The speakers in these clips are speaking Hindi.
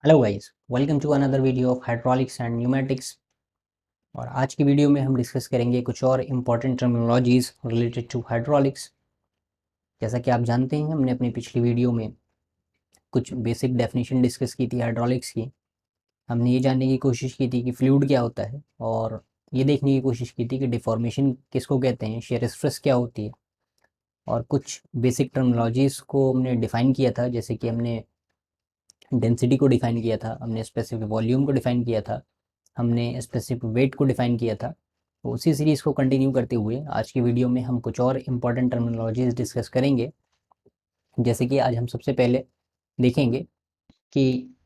Hello guys, welcome to another video of hydraulics and pneumatics. और आज की वीडियो में हम डिस्कस करेंगे कुछ और important terminologies related to hydraulics. जैसा कि आप जानते हैं, हमने अपनी पिछली वीडियो में कुछ बेसिक डेफिनेशन डिस्कस की थी हाइड्रोलिक्स की। हमने ये जानने की कोशिश की थी कि फ्लूइड क्या होता है, और ये देखने की कोशिश की थी कि डिफॉर्मेशन किसको कहते हैं, शेयर स्ट्रेस क्या होती है, और कुछ बेसिक टर्मिनोलॉजीज़ को हमने डिफ़ाइन किया था। जैसे कि हमने डेंसिटी को डिफ़ाइन किया था, हमने स्पेसिफिक वॉल्यूम को डिफ़ाइन किया था, हमने स्पेसिफिक वेट को डिफ़ाइन किया था। तो उसी सीरीज़ को कंटिन्यू करते हुए आज की वीडियो में हम कुछ और इम्पॉर्टेंट टर्मिनोलॉजीज डिस्कस करेंगे। जैसे कि आज हम सबसे पहले देखेंगे कि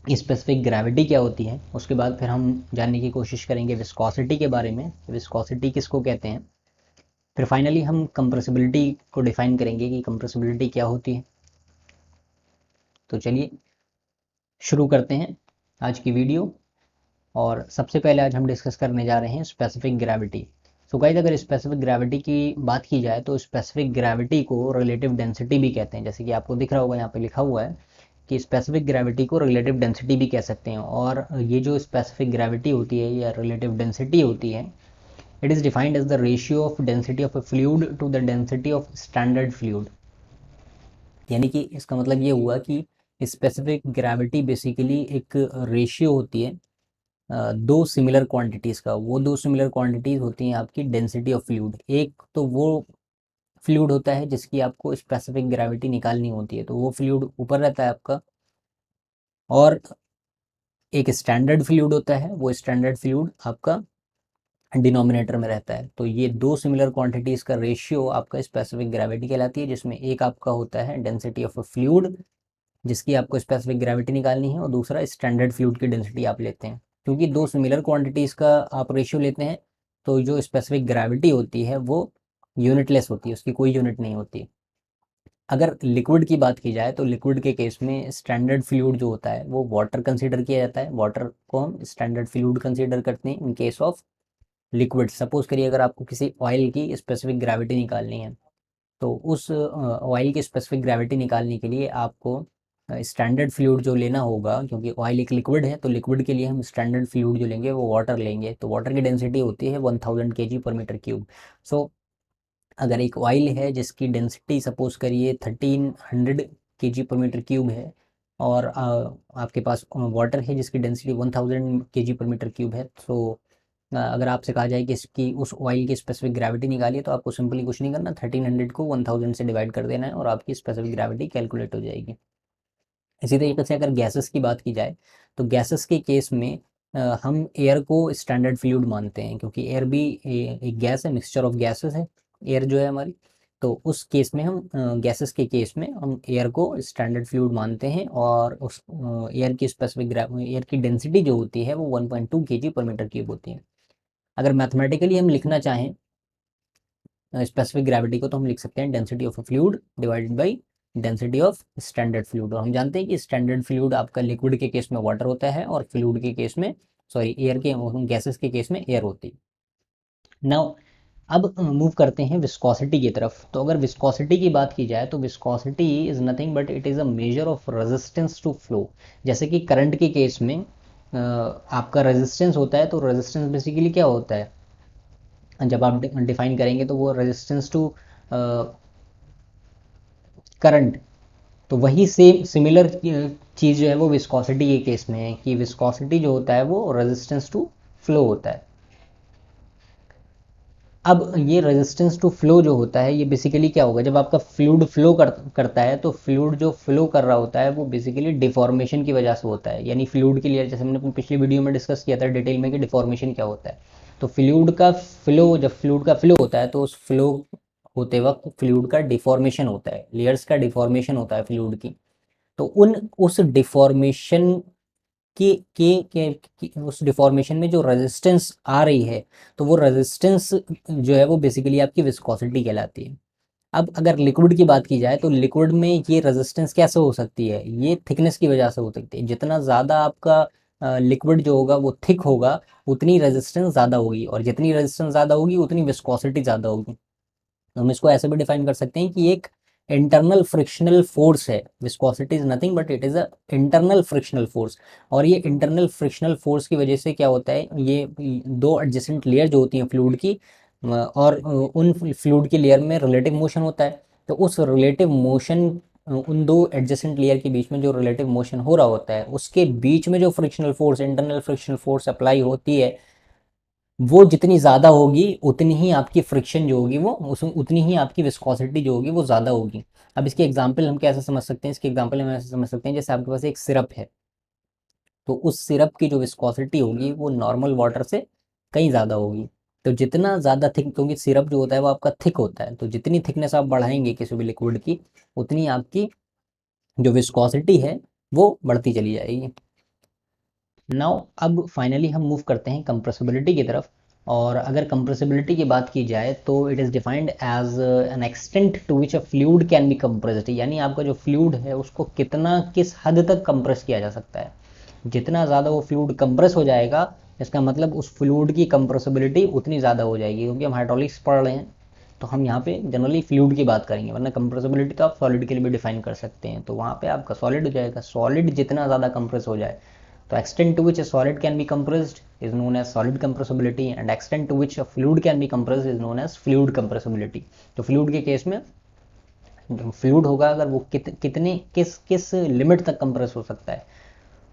स्पेसिफिक ग्रेविटी क्या होती है। उसके बाद फिर हम जानने की कोशिश करेंगे विस्कोसिटी के बारे में, विस्कोसिटी किसको कहते हैं। फिर फाइनली हम कंप्रेसिबिलिटी को डिफ़ाइन करेंगे कि कंप्रेसिबिलिटी क्या होती है। तो चलिए शुरू करते हैं आज की वीडियो। और सबसे पहले आज हम डिस्कस करने जा रहे हैं स्पेसिफिक ग्रेविटी। सो गाइस, अगर स्पेसिफिक ग्रेविटी की बात की जाए तो स्पेसिफिक ग्रेविटी को रिलेटिव डेंसिटी भी कहते हैं। जैसे कि आपको दिख रहा होगा, यहाँ पे लिखा हुआ है कि स्पेसिफिक ग्रेविटी को रिलेटिव डेंसिटी भी कह सकते हैं। और ये जो स्पेसिफिक ग्रेविटी होती है या रिलेटिव डेंसिटी होती है, it is defined as the ratio of density of a fluid to the density of standard fluid. यानी कि इसका मतलब ये हुआ कि स्पेसिफिक ग्रेविटी बेसिकली एक रेशियो होती है दो सिमिलर क्वांटिटीज़ का। वो दो सिमिलर क्वांटिटीज़ होती हैं आपकी डेंसिटी ऑफ फ्लूइड। एक तो वो फ्लूइड होता है जिसकी आपको स्पेसिफिक ग्रेविटी निकालनी होती है, तो वो फ्लूइड ऊपर रहता है आपका। और एक स्टैंडर्ड फ्लूइड होता है, वो स्टैंडर्ड फ्लूइड आपका डिनोमिनेटर में रहता है। तो ये दो सिमिलर क्वांटिटीज़ का रेशियो आपका स्पेसिफिक ग्रेविटी कहलाती है, जिसमें एक आपका होता है डेंसिटी ऑफ अ फ्लूइड जिसकी आपको स्पेसिफिक ग्रेविटी निकालनी है, और दूसरा स्टैंडर्ड फ्लूइड की डेंसिटी आप लेते हैं। क्योंकि दो सिमिलर क्वांटिटीज़ का आप रेशियो लेते हैं, तो जो स्पेसिफिक ग्रेविटी होती है वो यूनिटलेस होती है, उसकी कोई यूनिट नहीं होती। अगर लिक्विड की बात की जाए तो लिक्विड के केस में स्टैंडर्ड फ्लूइड जो होता है वो वाटर कंसीडर किया जाता है। वाटर को हम स्टैंडर्ड फ्लूइड कंसीडर करते हैं in case of liquid. Suppose करिए, अगर आपको किसी ऑयल की स्पेसिफिक ग्रेविटी निकालनी है, तो उस ऑयल की स्पेसिफिक ग्रेविटी निकालने के लिए आपको स्टैंडर्ड फ्लूइड जो लेना होगा, क्योंकि ऑयल एक लिक्विड है, तो लिक्विड के लिए हम स्टैंडर्ड फ्लूइड जो लेंगे वो वाटर लेंगे। तो वाटर की डेंसिटी होती है 1000 kg पर मीटर क्यूब। सो अगर एक ऑयल है जिसकी डेंसिटी सपोज करिए 1300 kg पर मीटर क्यूब है, और आपके पास वाटर है जिसकी डेंसिटी 1000 kg पर मीटर क्यूब है, तो अगर आपसे कहा जाए कि इसकी उस ऑयल की स्पेसिफिक ग्रेविटी निकालिए, तो आपको सिंपली कुछ नहीं करना, 1300 को 1000 से डिवाइड कर देना है और आपकी स्पेसिफिक ग्रेविटी कैलकुलेट हो जाएगी। इसी तरीके से अगर गैसेस की बात की जाए तो गैसेस के केस में हम एयर को स्टैंडर्ड फ्लूइड मानते हैं, क्योंकि एयर भी एक गैस है, मिक्सचर ऑफ गैसेस है एयर जो है हमारी। तो उस केस में हम गैसेस के केस में हम एयर को स्टैंडर्ड फ्लूइड मानते हैं, और उस एयर की स्पेसिफिक एयर की डेंसिटी जो होती है वो 1.2 kg पर मीटर क्यूब होती है। अगर मैथमेटिकली हम लिखना चाहें स्पेसिफिक ग्रेविटी को, तो हम लिख सकते हैं density of fluid divided by density of standard fluid. और हम जानते हैं कि स्टैंडर्ड फ्लूइड आपका लिक्विड के केस में वाटर होता है, और फ्लूइड के केस में, सॉरी, एयर के, गैसेस के केस में एयर होती है। नाउ अब मूव करते हैं विस्कोसिटी की तरफ। तो अगर विस्कोसिटी की बात की जाए तो viscosity is nothing but it is a measure of resistance to flow. जैसे कि करंट के केस में आपका रेजिस्टेंस होता है, तो रेजिस्टेंस बेसिकली क्या होता है, जब आप डिफाइन करेंगे तो वो रेजिस्टेंस टू करंट। तो वही सेम सिमिलर चीज़ जो है वो विस्कोसिटी के केस में है, कि विस्कोसिटी जो होता है वो रेजिस्टेंस टू फ्लो होता है। अब ये रेजिस्टेंस टू फ्लो जो होता है, ये बेसिकली क्या होगा, जब आपका फ्लूइड फ्लो करता है, तो फ्लूइड जो फ्लो कर रहा होता है वो बेसिकली डिफॉर्मेशन की वजह से होता है। यानी फ्लूइड के लिए, जैसे हमने अपनी पिछली वीडियो में डिस्कस किया था डिटेल में कि डिफॉर्मेशन क्या होता है। तो फ्लूइड का फ्लो, जब फ्लूइड का फ्लो होता है तो उस फ्लो होते वक्त फ्लूइड का डिफॉर्मेशन होता है, लेयर्स का डिफॉर्मेशन होता है फ्लूइड की। तो उस डिफॉर्मेशन उस डिफॉर्मेशन में जो रेजिस्टेंस आ रही है, तो वो रेजिस्टेंस जो है वो बेसिकली आपकी विस्कोसिटी कहलाती है। अब अगर लिक्विड की बात की जाए तो लिक्विड में ये रेजिस्टेंस कैसे हो सकती है, ये थिकनेस की वजह से हो सकती है। जितना ज़्यादा आपका लिक्विड जो होगा वो थिक होगा, उतनी रेजिस्टेंस ज़्यादा होगी, और जितनी रेजिस्टेंस ज़्यादा होगी उतनी विस्कोसिटी ज़्यादा होगी। हम इसको ऐसे भी डिफाइन कर सकते हैं कि एक इंटरनल फ्रिक्शनल फोर्स है। Viscosity is nothing but it is a internal frictional force. और ये इंटरनल फ्रिक्शनल फोर्स की वजह से क्या होता है, ये दो एडजेसेंट लेयर जो होती हैं फ्लूइड की, और उन फ्लूइड की लेयर में रिलेटिव मोशन होता है। तो उस रिलेटिव मोशन, उन दो एडजेसेंट लेयर के बीच में जो रिलेटिव मोशन हो रहा होता है, उसके बीच में जो frictional force, internal frictional force apply होती है, वो जितनी ज़्यादा होगी उतनी ही आपकी फ्रिक्शन जो होगी वो उतनी ही आपकी विस्कोसिटी जो होगी वो ज़्यादा होगी। अब इसके एग्जांपल हम कैसे समझ सकते हैं, इसके एग्जांपल हम ऐसे समझ सकते हैं जैसे आपके पास एक सिरप है, तो उस सिरप की जो विस्कोसिटी होगी वो नॉर्मल वाटर से कहीं ज़्यादा होगी। तो जितना ज़्यादा थिक, क्योंकि सिरप जो होता है वो आपका थिक होता है, तो जितनी थिकनेस आप बढ़ाएंगे किसी भी लिक्विड की, उतनी आपकी जो विस्कोसिटी है वो बढ़ती चली जाएगी। नाउ अब फाइनली हम मूव करते हैं कंप्रेसिबिलिटी की तरफ। और अगर कंप्रेसिबिलिटी की बात की जाए तो it is defined as an extent to which a fluid can be compressed, यानी आपका जो फ्लूइड है उसको कितना, किस हद तक कंप्रेस किया जा सकता है। जितना ज़्यादा वो फ्लूइड कंप्रेस हो जाएगा, इसका मतलब उस फ्लूइड की कंप्रेसिबिलिटी उतनी ज़्यादा हो जाएगी। क्योंकि हम हाइड्रोलिक्स पढ़ रहे हैं तो हम यहाँ पे जनरली फ्लूइड की बात करेंगे, वरना कंप्रेसिबिलिटी तो आप सॉलिड के लिए भी डिफाइन कर सकते हैं। तो वहाँ पे आपका सॉलिड हो जाएगा। सॉलिड जितना ज़्यादा कंप्रेस हो जाए, तो extent to which a solid can be compressed is known as solid compressibility, and extent to which a fluid can be compressed is known as fluid compressibility। तो फ्लूइड के केस में फ्लूइड होगा अगर वो कितने किस किस लिमिट तक कंप्रेस हो सकता है,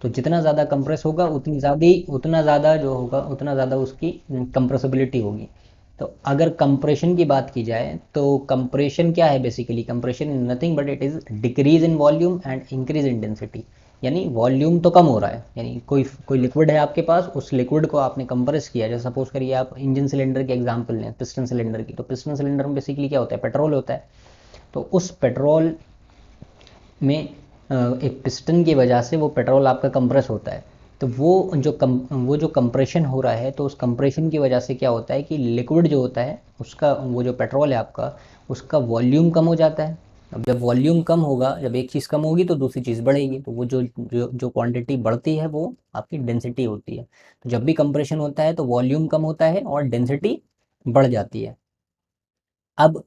तो जितना ज़्यादा कंप्रेस होगा उतना ज़्यादा जो होगा उतना ज़्यादा उसकी कंप्रेसिबिलिटी होगी। तो अगर कंप्रेशन की बात की जाए तो कंप्रेशन क्या है, basically compression is nothing but it is decrease in volume and increase in density. यानी वॉल्यूम तो कम हो रहा है, यानी कोई लिक्विड है आपके पास, उस लिक्विड को आपने कंप्रेस किया। जैसे सपोज करिए आप इंजन सिलेंडर के एग्जांपल लें, पिस्टन सिलेंडर की, तो पिस्टन सिलेंडर में बेसिकली क्या होता है, पेट्रोल होता है। तो उस पेट्रोल में एक पिस्टन की वजह से वो पेट्रोल आपका कंप्रेस होता है। तो वो जो कंप्रेशन हो रहा है, तो उस कंप्रेशन की वजह से क्या होता है कि लिक्विड जो होता है उसका, वो जो पेट्रोल है आपका, उसका वॉल्यूम कम हो जाता है। अब जब वॉल्यूम कम होगा, जब एक चीज़ कम होगी तो दूसरी चीज़ बढ़ेगी, तो वो जो क्वांटिटी बढ़ती है वो आपकी डेंसिटी होती है। तो जब भी कंप्रेशन होता है तो वॉल्यूम कम होता है और डेंसिटी बढ़ जाती है। अब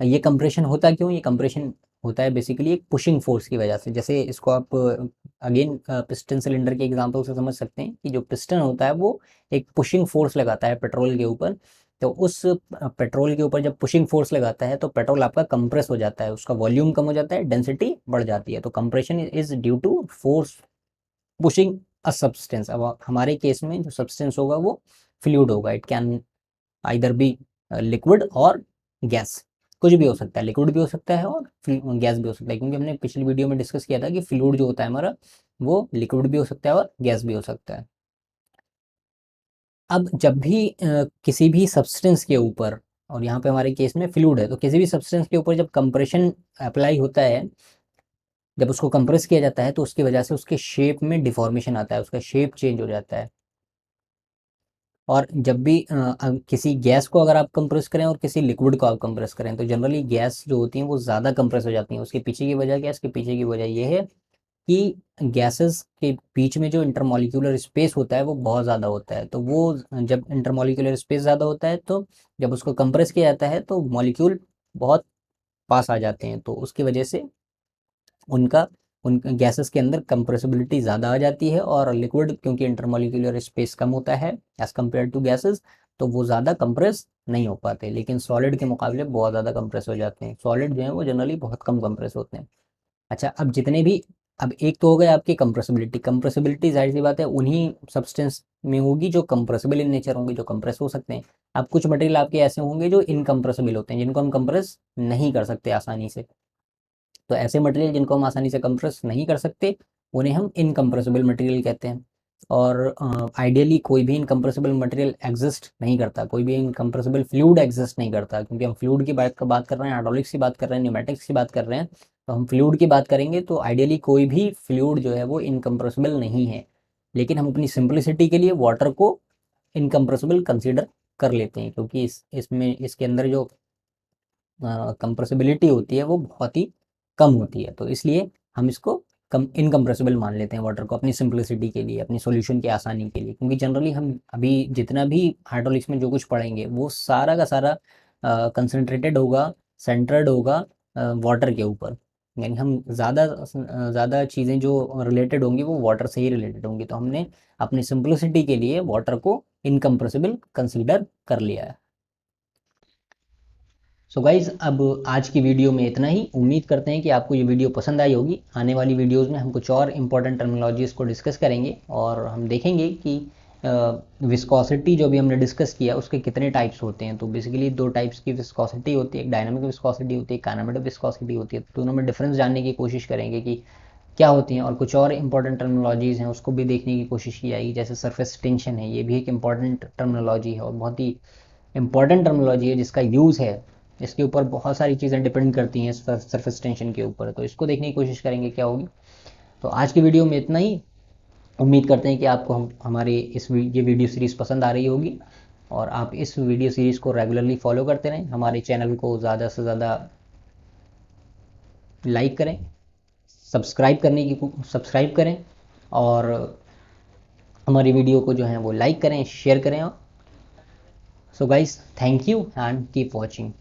ये कंप्रेशन होता क्यों, ये कंप्रेशन होता है बेसिकली एक पुशिंग फोर्स की वजह से। जैसे इसको आप अगेन पिस्टन सिलेंडर के एग्जांपल से समझ सकते हैं कि जो पिस्टन होता है वो एक पुशिंग फोर्स लगाता है पेट्रोल के ऊपर। तो उस पेट्रोल के ऊपर जब पुशिंग फोर्स लगाता है तो पेट्रोल आपका कंप्रेस हो जाता है, उसका वॉल्यूम कम हो जाता है, डेंसिटी बढ़ जाती है। तो compression is due to force pushing a substance. अब हमारे केस में जो सब्सटेंस होगा वो फ्लूइड होगा। It can either be liquid और गैस, कुछ भी हो सकता है, लिक्विड भी हो सकता है और गैस भी हो सकता है। क्योंकि हमने पिछली वीडियो में डिस्कस किया था कि फ्लूइड जो होता है हमारा वो लिक्विड भी हो सकता है और गैस भी हो सकता है। अब जब भी किसी भी सब्सटेंस के ऊपर, और यहाँ पे हमारे केस में फ्लूइड है, तो किसी भी सब्सटेंस के ऊपर जब कंप्रेशन अप्लाई होता है, जब उसको कंप्रेस किया जाता है, तो उसकी वजह से उसके शेप में डिफॉर्मेशन आता है, उसका शेप चेंज हो जाता है। और जब भी किसी गैस को अगर आप कंप्रेस करें और किसी लिक्विड को आप कंप्रेस करें, तो जनरली गैस जो होती हैं वो ज़्यादा कंप्रेस हो जाती हैं। उसके पीछे की वजह क्या है, इसके पीछे की वजह ये है कि गैसेस के बीच में जो इंटरमॉलिक्यूलर स्पेस होता है वो बहुत ज़्यादा होता है। तो वो जब इंटरमॉलिक्यूलर स्पेस ज़्यादा होता है, तो जब उसको कंप्रेस किया जाता है तो मॉलिक्यूल बहुत पास आ जाते हैं, तो उसकी वजह से उनका उन गैसेस के अंदर कंप्रेसिबिलिटी ज़्यादा आ जाती है। और लिक्विड क्योंकि इंटरमॉलिक्यूलर स्पेस कम होता है एज़ कम्पेयर टू गैसेस, तो वो ज़्यादा कंप्रेस नहीं हो पाते। लेकिन सॉलिड के मुकाबले बहुत ज़्यादा कंप्रेस हो जाते हैं। सॉलिड जो है वो जनरली बहुत कम कंप्रेस होते हैं। अच्छा, अब जितने भी, अब एक तो हो गए आपकी कंप्रेसिबिलिटी। कंप्रेसिबिलिटी जाहिर सी बात है उन्हीं सब्सटेंस में होगी जो कंप्रेसिबल इन नेचर होंगे, जो कंप्रेस हो सकते हैं। अब कुछ मटेरियल आपके ऐसे होंगे जो इनकम्प्रेसिबल होते हैं, जिनको हम कंप्रेस नहीं कर सकते आसानी से। तो ऐसे मटेरियल जिनको हम आसानी से कंप्रेस नहीं कर सकते, उन्हें हम इनकम्प्रेसिबल मटेरियल कहते हैं। और आइडियली कोई भी इनकम्प्रेसिबल मटेरियल एग्जिस्ट नहीं करता, कोई भी इनकम्प्रेसिबल फ्लूइड एग्जिस्ट नहीं करता। क्योंकि हम फ्लूइड की बात कर रहे हैं, हाइड्रोलिक्स की बात कर रहे हैं, न्यूमेटिक्स की बात कर रहे हैं, तो हम फ्लूइड की बात करेंगे तो आइडियली कोई भी फ्लूइड जो है वो इनकम्प्रेसिबल नहीं है। लेकिन हम अपनी सिंप्लिसिटी के लिए वाटर को इनकम्प्रेसिबल कंसीडर कर लेते हैं, क्योंकि इसमें इसके अंदर जो कंप्रेसिबिलिटी होती है वो बहुत ही कम होती है। तो इसलिए हम इसको कम इनकम्प्रेसिबल मान लेते हैं वाटर को, अपनी सिंप्लिसिटी के लिए, अपनी सॉल्यूशन की आसानी के लिए। क्योंकि जनरली हम अभी जितना भी हाइड्रोलिक्स में जो कुछ पढ़ेंगे वो सारा का सारा कंसंट्रेटेड होगा, सेंटर्ड होगा वाटर के ऊपर, यानी हम ज़्यादा चीज़ें जो रिलेटेड होंगी वो वाटर से ही रिलेटेड होंगी, तो हमने अपनी सिंप्लिसिटी के लिए वाटर को इनकम्प्रेसिबल कंसीडर कर लिया है। सो गाइज, अब आज की वीडियो में इतना ही। उम्मीद करते हैं कि आपको ये वीडियो पसंद आई होगी। आने वाली वीडियोस में हम कुछ और इंपॉर्टेंट टर्मिनोलॉजीज़ को डिस्कस करेंगे और हम देखेंगे कि विस्कोसिटी जो भी हमने डिस्कस किया उसके कितने टाइप्स होते हैं। तो बेसिकली दो टाइप्स की विस्कोसिटी होती है, एक डायनामिक विस्कोसिटी होती है, एक काइनेमेटिक विस्कोसिटी होती है। दोनों में डिफरेंस जानने की कोशिश करेंगे कि क्या होती हैं, और कुछ और इंपॉर्टेंट टर्मिनोलॉजीज़ हैं उसको भी देखने की कोशिश की जाएगी। जैसे सरफेस टेंशन है, ये भी एक इंपॉर्टेंट टर्मिनोलॉजी है और बहुत ही इंपॉर्टेंट टर्मिनोलॉजी है जिसका यूज़ है, इसके ऊपर बहुत सारी चीज़ें डिपेंड करती हैं सरफेस टेंशन के ऊपर। तो इसको देखने की कोशिश करेंगे क्या होगी। तो आज की वीडियो में इतना ही। उम्मीद करते हैं कि आपको हमारी ये वीडियो सीरीज़ पसंद आ रही होगी और आप इस वीडियो सीरीज़ को रेगुलरली फॉलो करते रहें। हमारे चैनल को ज़्यादा से ज़्यादा लाइक करें, सब्सक्राइब करें और हमारी वीडियो को जो है वो लाइक करें, शेयर करें। So guys, thank you and keep watching.